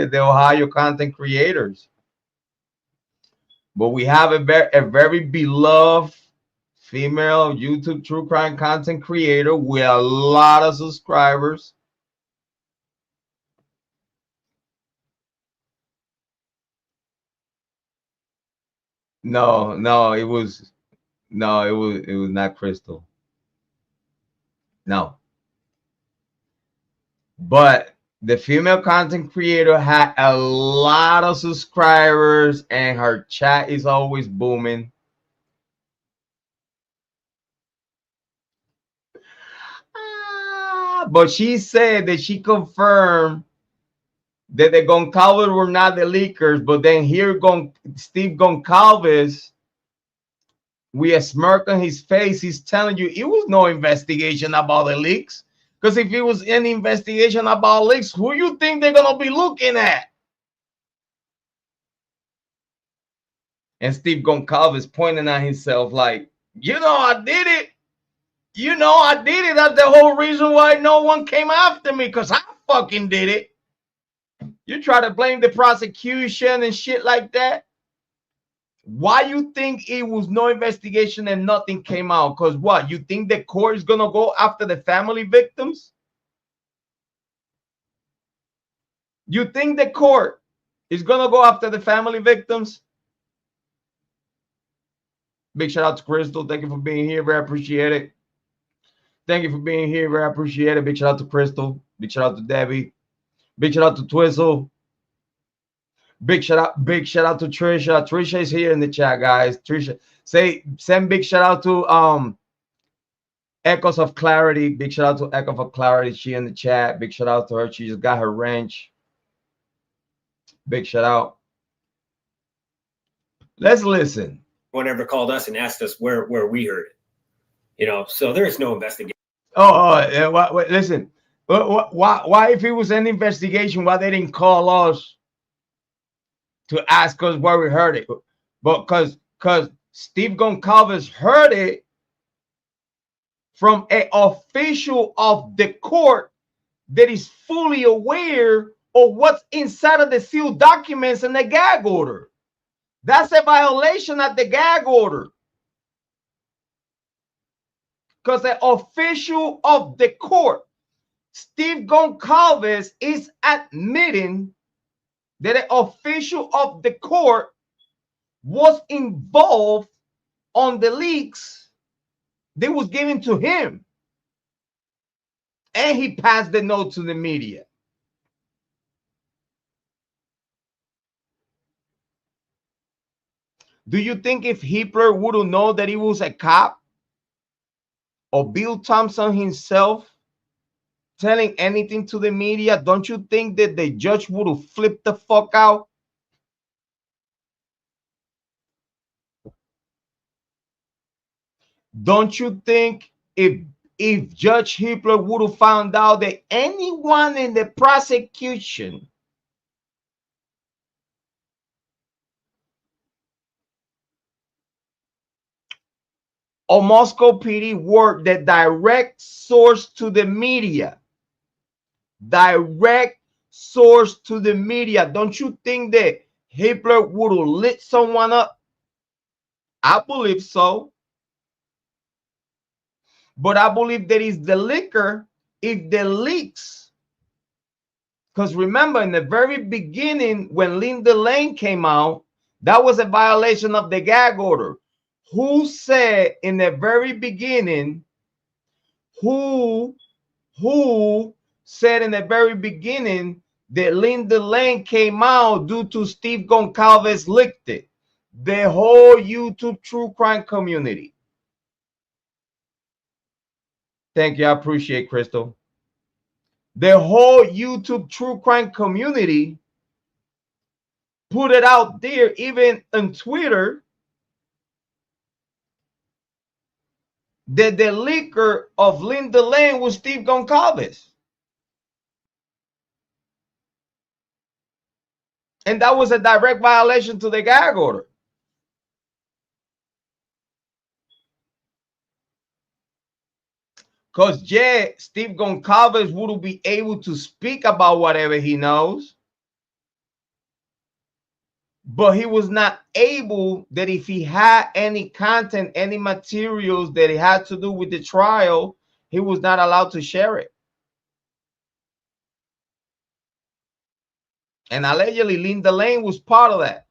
the Ohio content creators. But we have a very beloved female YouTube true crime content creator with a lot of subscribers. No, it was not Crystal. No. But the female content creator had a lot of subscribers and her chat is always booming. But she said that she confirmed that the Goncalves were not the leakers, but then here Steve Goncalves, with a smirk on his face, he's telling you it was no investigation about the leaks. Because if it was any investigation about leaks, who you think they're gonna be looking at? And Steve Goncalves pointing at himself like, I did it. I did it. That's the whole reason why no one came after me, because I fucking did it. You try to blame the prosecution and shit like that. Why you think it was no investigation and nothing came out? Because what? You think the court is going to go after the family victims? You think the court is going to go after the family victims? Big shout out to Crystal. Thank you for being here. Very appreciate it. Thank you for being here. Very appreciate it. Big shout out to Crystal. Big shout out to Debbie. Big shout out to Twizzle. Big shout out to Trisha. Trisha is here in the chat, guys. Trisha, send big shout out to Echoes of Clarity. Big shout out to Echoes of Clarity. She in the chat. Big shout out to her. She just got her wrench. Big shout out. Let's listen. No one ever called us and asked us where we heard it. So there's no investigation. Listen. Why, if it was an investigation, why they didn't call us to ask us where we heard it? But because Steve Goncalves heard it from an official of the court that is fully aware of what's inside of the sealed documents and the gag order. That's a violation of the gag order. Because the official of the court, Steve Goncalves, is admitting that the official of the court was involved on the leaks that was given to him. And he passed the note to the media. Do you think if Hitler would have known that he was a cop, or Bill Thompson himself telling anything to the media, don't you think that the judge would have flipped the fuck out? Don't you think if Judge Hitler would have found out that anyone in the prosecution or Moscow PD were the direct source to the media? Direct source to the media. Don't you think that Hitler would have lit someone up? I believe so. But I believe that is the liquor if the leaks. Because remember, in the very beginning, when Linda Lane came out, that was a violation of the gag order. Who said in the very beginning, who said in the very beginning that Linda Lane came out due to Steve Goncalves leaked it? The whole YouTube true crime community. Thank you. I appreciate Crystal. The whole YouTube true crime community put it out there, even on Twitter, that the leaker of Linda Lane was Steve Goncalves. And that was a direct violation to the gag order. Because Steve Goncalves would be able to speak about whatever he knows. but he was not able, that if he had any content, any materials that it had to do with the trial, he was not allowed to share it. And allegedly Linda Lane was part of that.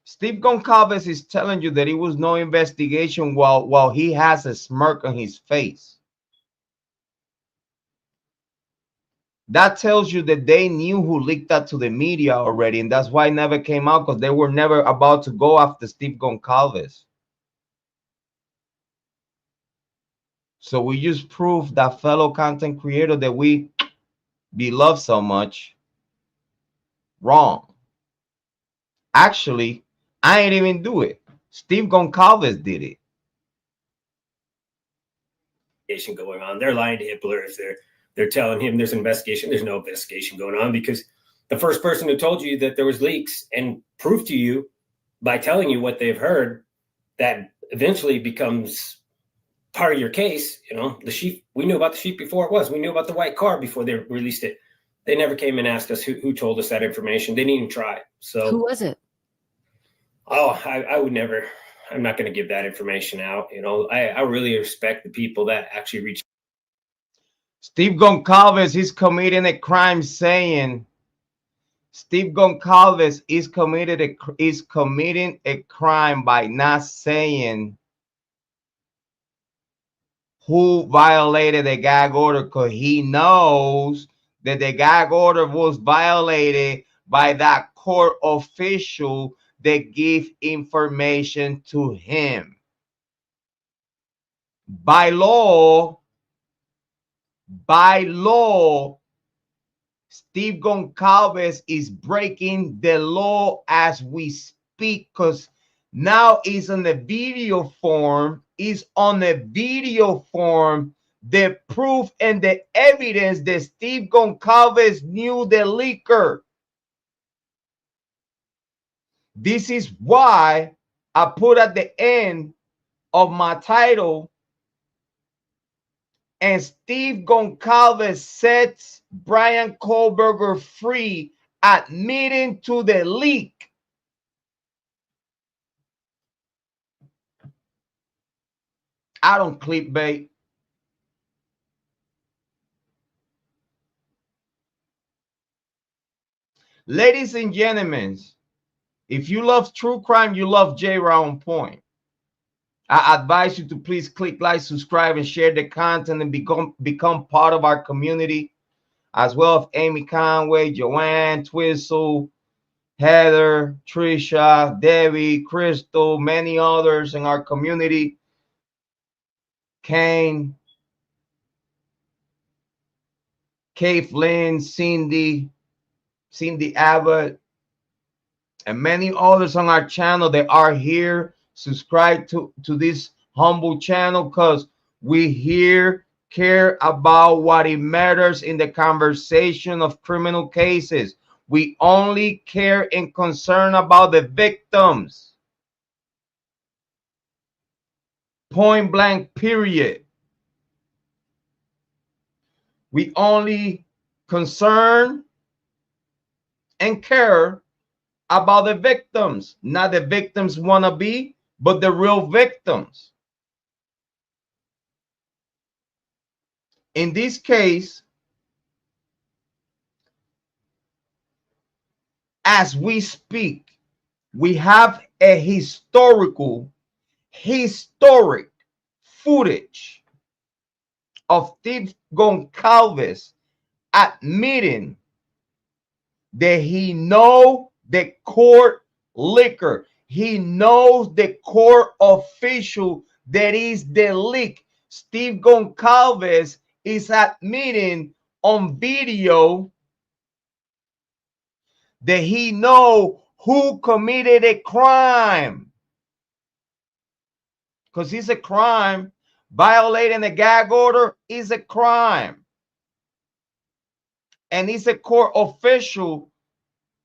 Steve Goncalves is telling you that it was no investigation while he has a smirk on his face. That tells you that they knew who leaked that to the media already, and that's why it never came out, because they were never about to go after Steve Goncalves. So we just proved that fellow content creator that we beloved so much wrong. Actually, I ain't even do it. Steve Goncalves did it. Going on. They're lying to Hitler if they're telling him there's an investigation. There's no investigation going on, because the first person who told you that there was leaks and proved to you by telling you what they've heard, that eventually becomes part of your case. You know, the sheep, we knew about the sheep before it was. We knew about the white car before they released it. They never came and asked us who told us that information. They didn't even try. So who was it? Oh, I would never. I'm not going to give that information out. You know, I really respect the people that actually reach. Steve Goncalves is committing a crime, saying Steve Goncalves is committing a crime by not saying who violated the gag order, because he knows that the gag order was violated by that court official that give information to him. By law, Steve Goncalves is breaking the law as we speak, because now it's on the video form. Is on the video form the proof and the evidence that Steve Goncalves knew the leaker. This is why I put at the end of my title, and Steve Goncalves sets Bryan Kohberger free, admitting to the leak. I don't clickbait. Ladies and gentlemen, if you love true crime, you love Jrod on Point. I advise you to please click like, subscribe, and share the content, and become part of our community, as well as Amy Conway, Joanne, Twistle, Heather, Trisha, Debbie, Crystal, many others in our community. Kane, Kate Lynn, Cindy Abbott, and many others on our channel that are here. Subscribe to this humble channel, because we here care about what it matters in the conversation of criminal cases. We only care and concern about the victims. Point blank, period. We only concern and care about the victims, not the victims wannabe, but the real victims. In this case, as we speak, we have a historic footage of Steve Goncalves admitting that he knows the court liquor. He knows the court official that is the leak. Steve Goncalves is admitting on video that he knows who committed a crime. Because it's a crime. Violating a gag order is a crime. And it's a court official.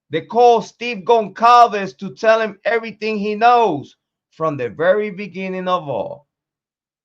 They call Steve Goncalves to tell him everything he knows from the very beginning of all.